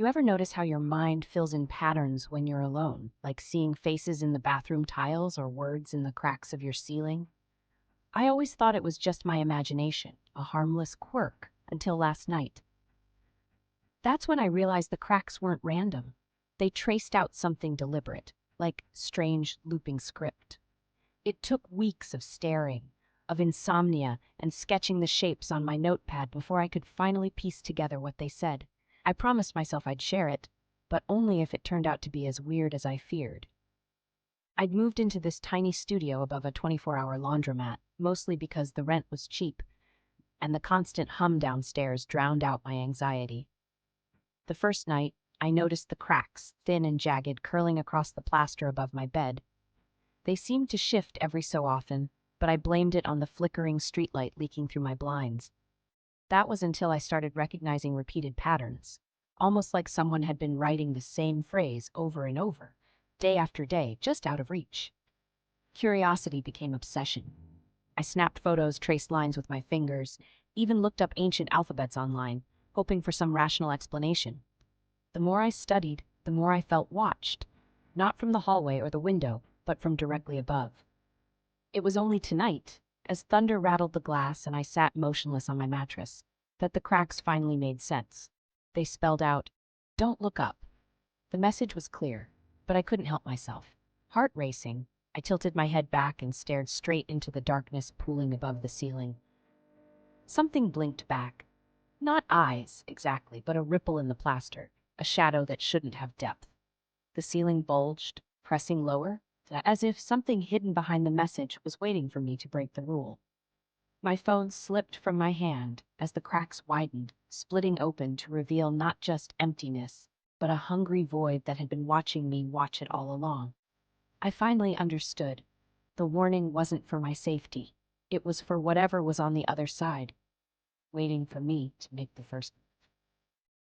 You ever notice how your mind fills in patterns when you're alone, like seeing faces in the bathroom tiles or words in the cracks of your ceiling? I always thought it was just my imagination, a harmless quirk, until last night. That's when I realized the cracks weren't random. They traced out something deliberate, like strange looping script. It took weeks of staring, of insomnia, and sketching the shapes on my notepad before I could finally piece together what they said. I promised myself I'd share it, but only if it turned out to be as weird as I feared. I'd moved into this tiny studio above a 24-hour laundromat, mostly because the rent was cheap, and the constant hum downstairs drowned out my anxiety. The first night, I noticed the cracks, thin and jagged, curling across the plaster above my bed. They seemed to shift every so often, but I blamed it on the flickering streetlight leaking through my blinds. That was until I started recognizing repeated patterns, almost like someone had been writing the same phrase over and over, day after day, just out of reach. Curiosity became obsession. I snapped photos, traced lines with my fingers, even looked up ancient alphabets online, hoping for some rational explanation. The more I studied, the more I felt watched, not from the hallway or the window, but from directly above. It was only tonight, as thunder rattled the glass and I sat motionless on my mattress, that the cracks finally made sense. They spelled out, "Don't look up." The message was clear, but I couldn't help myself. Heart racing, I tilted my head back and stared straight into the darkness pooling above the ceiling. Something blinked back. Not eyes, exactly, but a ripple in the plaster, a shadow that shouldn't have depth. The ceiling bulged, pressing lower, as if something hidden behind the message was waiting for me to break the rule. My phone slipped from my hand as the cracks widened, splitting open to reveal not just emptiness, but a hungry void that had been watching me watch it all along. I finally understood. The warning wasn't for my safety. It was for whatever was on the other side, waiting for me to make the first